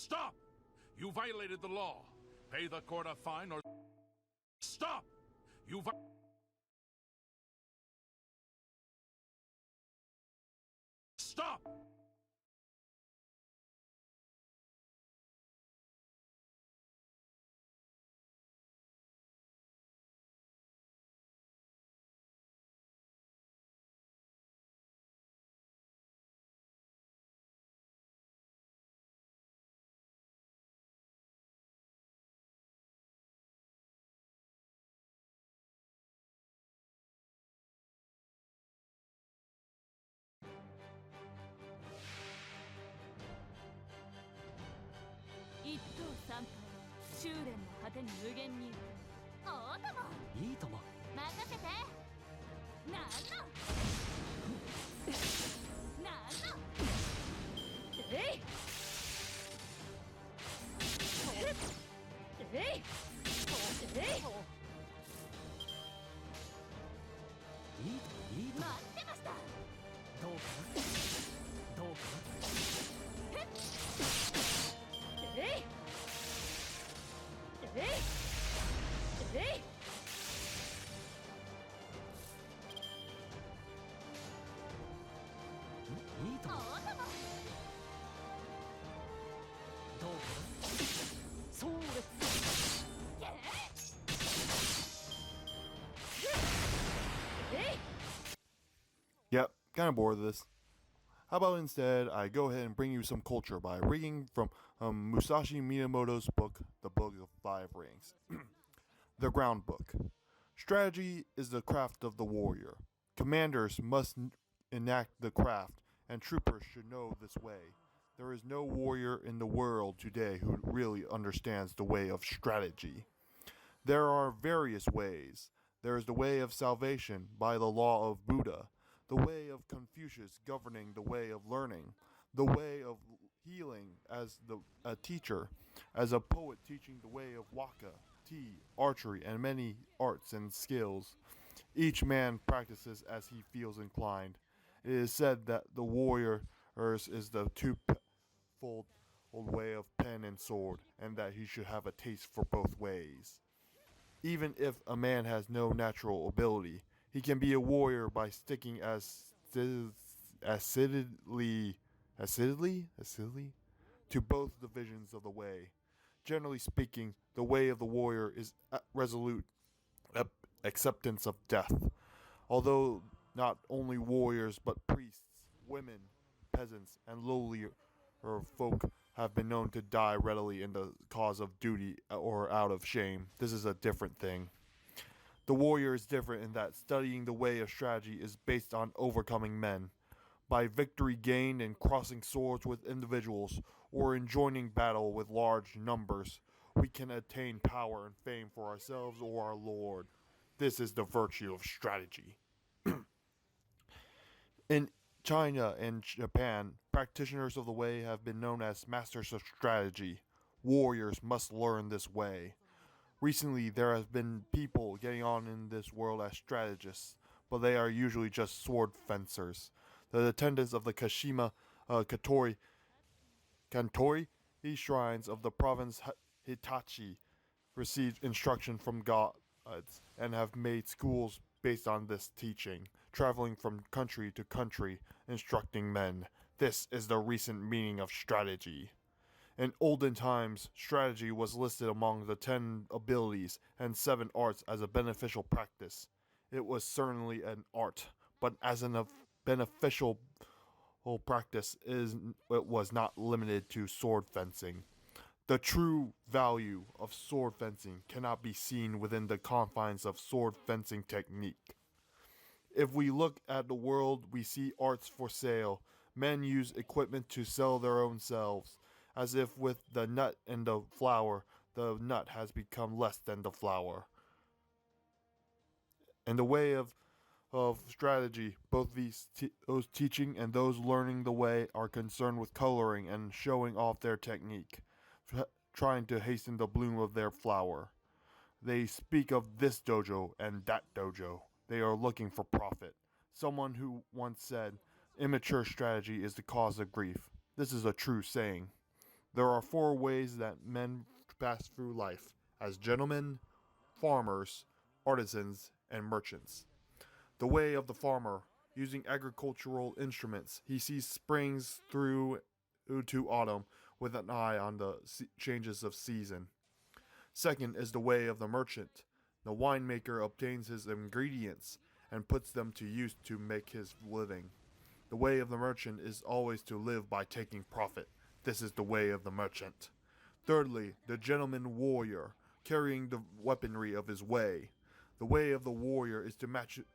Stop! You violated the law. Pay the court a fine or... Stop! You Stop! Yep, kind of bored of this. How about instead I go ahead and bring you some culture by reading from Musashi Minamoto's book, The Book of Five Rings. The Ground Book. Strategy is the craft of the warrior. Commanders must enact the craft, and troopers should know this way. There is no warrior in the world today who really understands the way of strategy. There are various ways. There is the way of salvation by the law of Buddha, the way of Confucius governing the way of learning, the way of healing as a teacher, as a poet teaching the way of waka, tea, archery, and many arts and skills. Each man practices as he feels inclined. It is said that the warrior is the two-fold way of pen and sword, and that he should have a taste for both ways. Even if a man has no natural ability, he can be a warrior by sticking acidly to both divisions of the way. Generally speaking, the way of the warrior is resolute acceptance of death. Although not only warriors but priests, women, peasants, and lowlier folk have been known to die readily in the cause of duty or out of shame, this is a different thing. The warrior is different in that studying the way of strategy is based on overcoming men. By victory gained in crossing swords with individuals or in joining battle with large numbers, we can attain power and fame for ourselves or our lord. This is the virtue of strategy. In China and Japan, practitioners of the way have been known as masters of strategy. Warriors must learn this way. Recently, there have been people getting on in this world as strategists, but they are usually just sword fencers. The attendants of the Kashima Kantori shrines of the province Hitachi received instruction from gods and have made schools based on this teaching, traveling from country to country, instructing men. This is the recent meaning of strategy. In olden times, strategy was listed among the 10 abilities and 7 arts as a beneficial practice. It was certainly an art, but as a beneficial practice, it was not limited to sword fencing. The true value of sword fencing cannot be seen within the confines of sword fencing technique. If we look at the world, we see arts for sale. Men use equipment to sell their own selves. As if with the nut and the flower, the nut has become less than the flower. In the way of strategy, both those teaching and those learning the way are concerned with coloring and showing off their technique, trying to hasten the bloom of their flower. They speak of this dojo and that dojo. They are looking for profit. Someone who once said, "Immature strategy is the cause of grief." This is a true saying. There are four ways that men pass through life: as gentlemen, farmers, artisans, and merchants. The way of the farmer. Using agricultural instruments, he sees springs through to autumn with an eye on the changes of season. Second is the way of the merchant. The winemaker obtains his ingredients and puts them to use to make his living. The way of the merchant is always to live by taking profit. This is the way of the merchant. Thirdly, the gentleman warrior, carrying the weaponry of his way. The way of the warrior is to master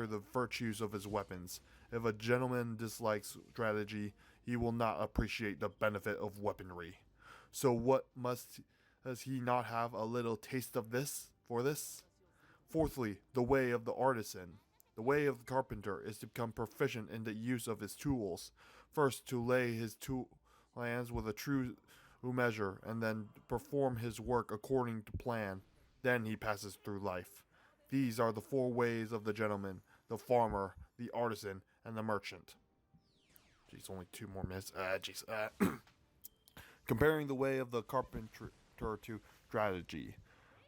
the virtues of his weapons. If a gentleman dislikes strategy, he will not appreciate the benefit of weaponry. So what does he not have a little taste of this for this? Fourthly, the way of the artisan. The way of the carpenter is to become proficient in the use of his tools. First, to lay his plans with a true measure, and then perform his work according to plan. Then he passes through life. These are the four ways of the gentleman, the farmer, the artisan, and the merchant. Jeez, only 2 more minutes. Comparing the way of the carpenter to strategy.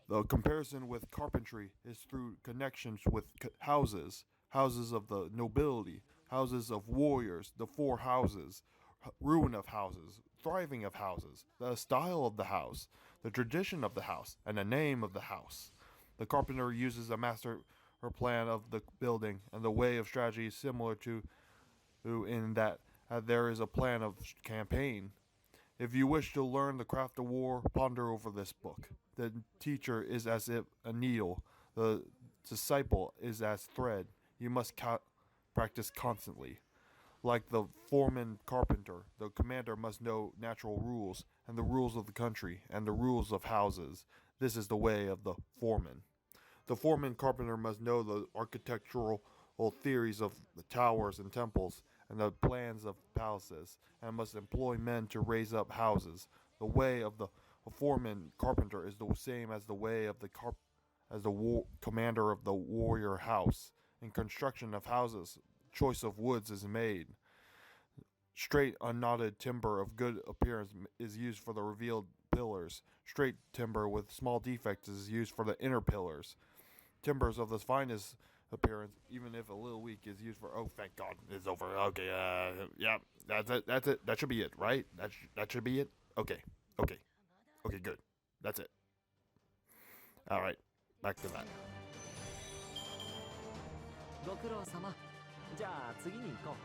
The comparison with carpentry is through connections with houses, houses of the nobility, houses of warriors, the 4 houses, ruin of houses, thriving of houses, the style of the house, the tradition of the house, and the name of the house. The carpenter uses a master plan of the building, and the way of strategy is similar to in that there is a plan of campaign. If you wish to learn the craft of war, ponder over this book. The teacher is as if a needle, the disciple is as thread. You must practice constantly. Like the foreman carpenter, the commander must know natural rules, and the rules of the country, and the rules of houses. This is the way of the foreman. The foreman carpenter must know the architectural theories of the towers and temples, and the plans of palaces, and must employ men to raise up houses. The way of the foreman carpenter is the same as the way of the commander of the warrior house. In construction of houses, choice of woods is made. Straight, unknotted timber of good appearance is used for the revealed pillars. Straight timber with small defects is used for the inner pillars. Timbers of the finest appearance, even if a little weak, is used for. Oh, thank God, it's over. Okay, yeah, that's it. That's it. That should be it, right? That should be it. Okay, good. That's it. All right, back to that. ご苦労様。じゃあ次に行こう。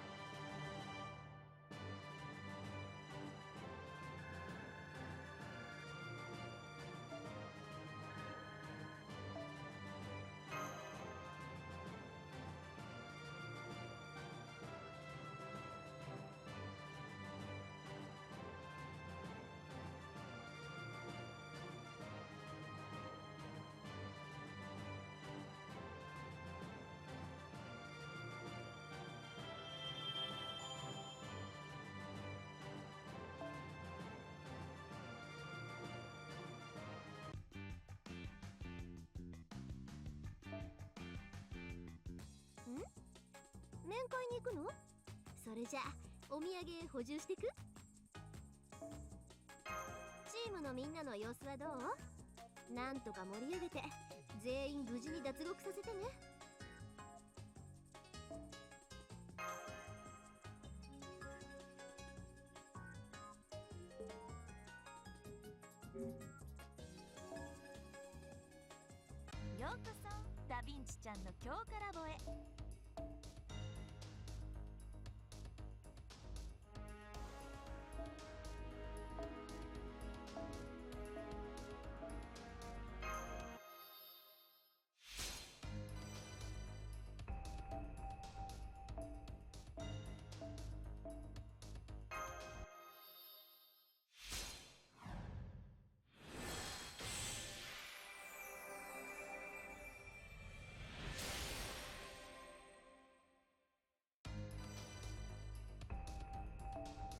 面会に行くの？それじゃお土産補充してく？チームのみんなの様子はどう？なんとか盛り上げて全員無事に脱獄させてね。ようこそダヴィンチちゃんの今日からボへ。